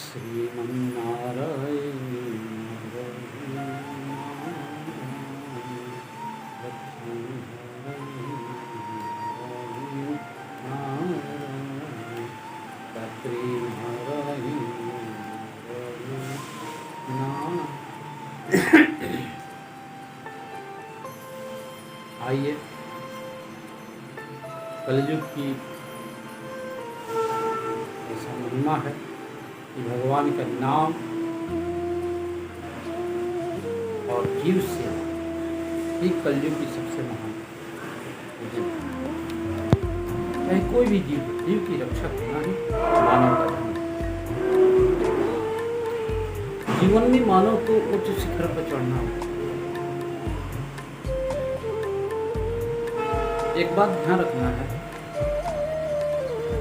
श्रीमन्नारायण आइए कलयुग की ऐसा महिमा है कि भगवान का नाम और जीव से ही कलयुग की सबसे महान पूजन। चाहे कोई भी जीव की रक्षा करना ही मानव का धर्म है। जीवन में मानव को उच्च शिखर पर चढ़ना होगा। एक बात ध्यान रखना है,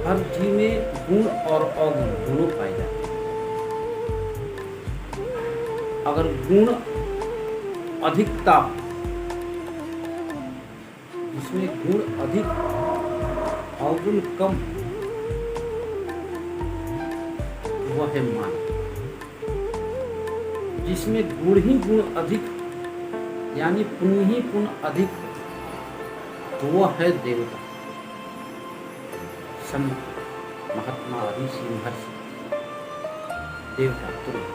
हर जीव में गुण और अवगुण दोनों पाए जाते हैं। अगर गुण अधिकता, जिसमें गुण अधिक अवगुण कम, वह है मानव। जिसमें गुण ही गुण अधिक यानी पुण्य ही पुण्य अधिक, तो वह है देवता। संत महात्मा ऋषि महर्षि देवता तुल्य।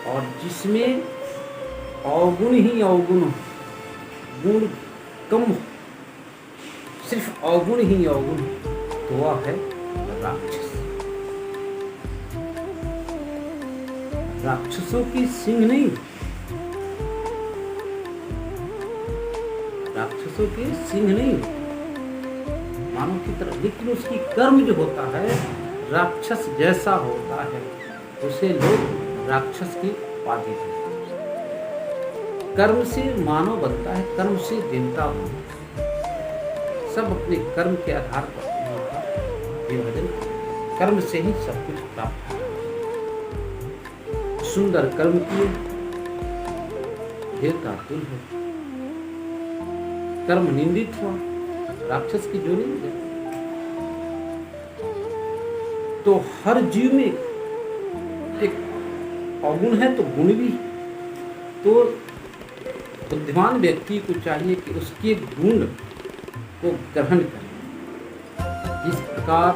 और जिसमें अवगुण ही अवगुण, गुण कम, सिर्फ अवगुण ही अवगुण, तो वह है राक्षस। राक्षसों की सिंह नहीं, राक्षसों के सिंह नहीं मानव की तरह, लेकिन उसकी कर्म जो होता है राक्षस जैसा होता है, उसे लोग राक्षस की उपाधि देते हैं। कर्म से मानव बनता है, कर्म से देवता बनता है। सब अपने कर्म के आधार पर विभाजन, कर्म से ही सब कुछ प्राप्त होता है। सुंदर कर्म किए देवता तुल्य हो, कर्म निंदित हुआ राक्षस की जोड़ी में गया। तो हर जीव में एक अवगुण है तो गुण भी। तो बुद्धिमान व्यक्ति को चाहिए कि उसके गुण को ग्रहण करें। जिस प्रकार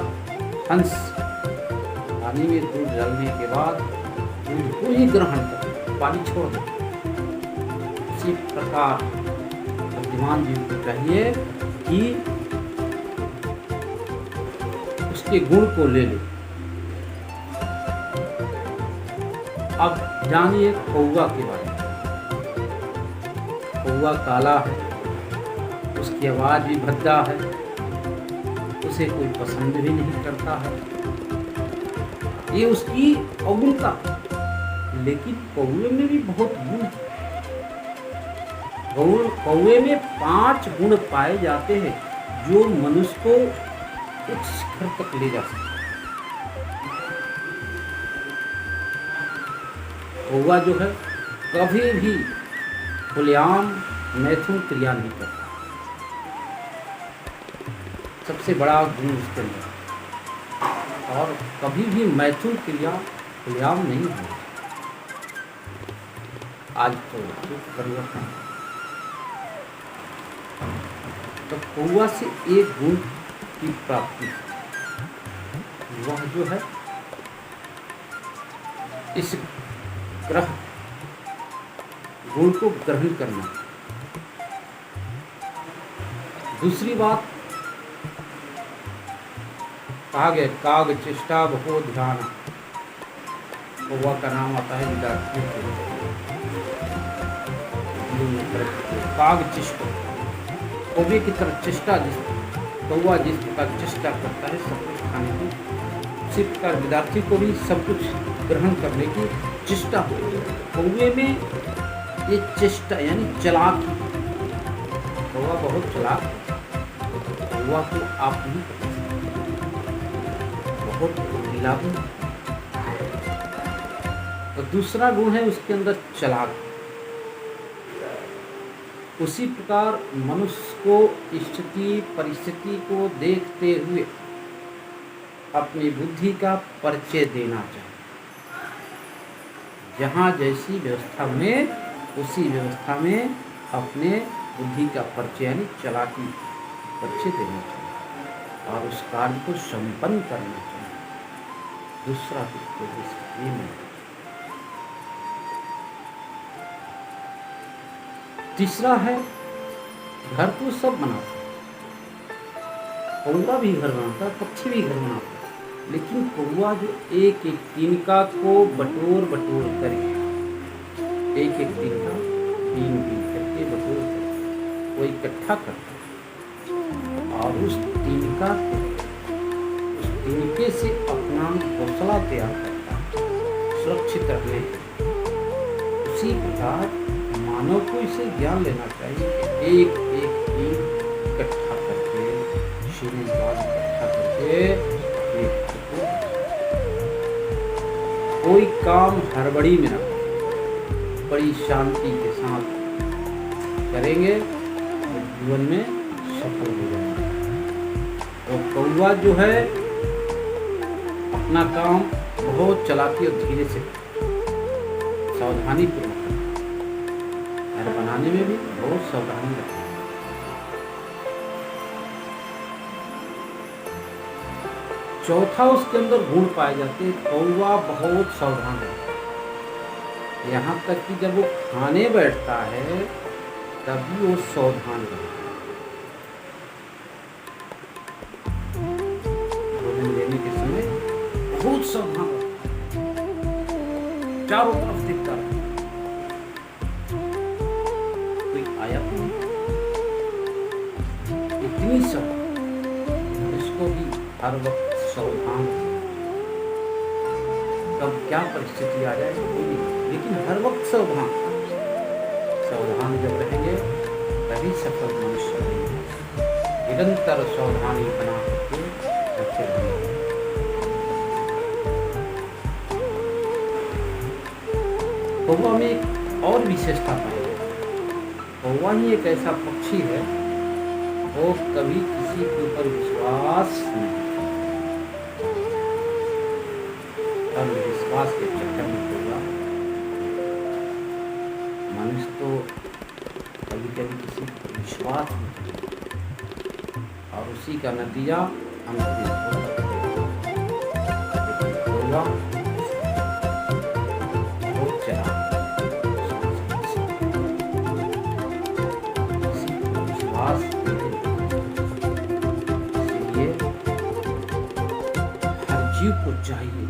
हंस पानी में दूध डालने के बाद दूध को ही ग्रहण करें, पानी छोड़ दें, इसी प्रकार बुद्धिमान जीव को चाहिए कि उसके गुण को ले ले। अब जानिए कौवा के बारे में। कौवा काला है, उसकी आवाज भी भद्दा है, उसे कोई पसंद भी नहीं करता है, ये उसकी अवगुणता। लेकिन कौवे में भी बहुत गुण है। कौवे में 5 गुण पाए जाते हैं जो मनुष्य को उच्च शिखर तक ले जा सकते हैं। कौवा जो है कभी भी खुलेआम मैथुन क्रिया नहीं करता। सबसे बड़ा गुण उसके अंदर। और कभी भी मैथुन क्रिया खुलेआम नहीं है। आज तो परिवर्तन। तो कौवा से एक गुण की प्राप्ति, वह जो है इस ग्रह गुण को ग्रहण करना। दूसरी बात कहा गया, काग चेष्टा बहु ध्यान। कौवा का नाम आता है विद्यार्थियों के। काग चेष्टा, कौवे की तरह चेष्टा, कौवा जिस प्रकार चेष्टा करता है सब कुछ खाने की, उसी प्रकार विद्यार्थी को भी सब कुछ ग्रहण करने की चेष्टा होती है। कौवे में ये चेष्टा यानी चालाकी। कौवा बहुत चालाक है, कौवा को आप नहीं कर सकते, बहुत ढीला भी। तो दूसरा गुण है उसके अंदर चालाक। उसी प्रकार मनुष्य को स्थिति परिस्थिति को देखते हुए अपनी बुद्धि का परिचय देना चाहिए। जहाँ जैसी व्यवस्था में उसी व्यवस्था में अपने बुद्धि का परिचय यानी चालाकी परिचय देना चाहिए और उस कार्य को संपन्न करना चाहिए। दूसरा ये नहीं। तीसरा है घर तो सब बनाते हैं, कौवा भी घर बनाता है, पक्षी भी घर बनाता है, लेकिन कौवा जो एक एक तिनका को बटोर बटोर करे, एक एक तिनका बीन बीन करके बटोर करके वो इकट्ठा करता है और उस तिनका को उस तिनके से अपना घोंसला तैयार करता है सुरक्षित रखने के लिए। उसी प्रकार मानव को इसे ज्ञान लेना चाहिए कि एक एक ईंट इकट्ठा करके आशीर्वाद इकट्ठा करके कोई काम हड़बड़ी में ना बड़ी शांति के साथ करेंगे तो जीवन में सफल हो जाएंगे। तो कौवा जो है अपना काम बहुत चालाकी और धीरे से सावधानी पूर्वक घर बनाने में भी बहुत सावधानी रखें। चौथा उसके अंदर गुण पाए जाते हैं, कौवा बहुत सावधान रहता है। यहाँ तक कि जब वो खाने बैठता है तभी वो सावधान रहता है। भोजन लेने के समय बहुत सावधान रहता है, चारों तरफ देखता है कोई आया तो नहीं। इतनी सब इसको भी हर वक्त सावधान, कब क्या परिस्थिति आ जाए कोई नहीं, लेकिन हर वक्त सावधान जब रहेंगे तभी सफल मनुष्य रहेंगे। निरंतर सावधानी बना करके रखे रहेंगे। कौवा में एक और विशेषता पाई है। कौवा ही एक ऐसा पक्षी है वो कभी किसी के ऊपर विश्वास नहीं, अंधविश्वास के चक्कर में होगा। मनुष्य तो कभी कभी किसी पर विश्वास नहीं और उसी का नतीजा हम होगा। बहुत चला विश्वास, इसलिए हर जीव को चाहिए,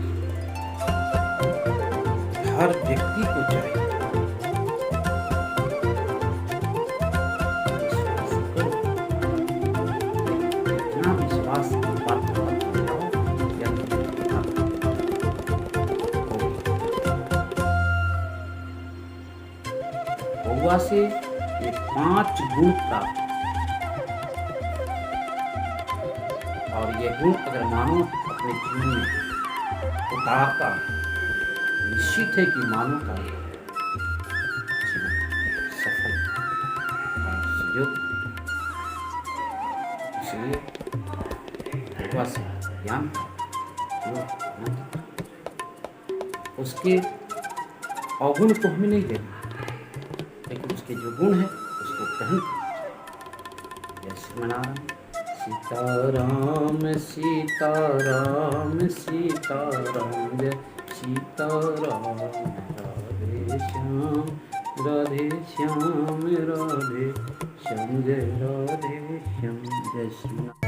हर व्यक्ति को चाहिए विश्वास कौवा से ये 5 गुण प्राप्त और ये गुण अगर मानव अपने जीवन में उतारता निश्चित है कि मानव का जीवन सफल और सुयोग। इसलिए कौवा से ज्ञान उसके अवगुण को हमें नहीं देना, लेकिन उसके जो गुण है उसको ग्रहण करना। जैसे मनाराम सीताराम सीताराम सीताराम जय सीताराम, राधे श्याम राधे श्याम राधे श्याम जय राधे श्याम जय श्री।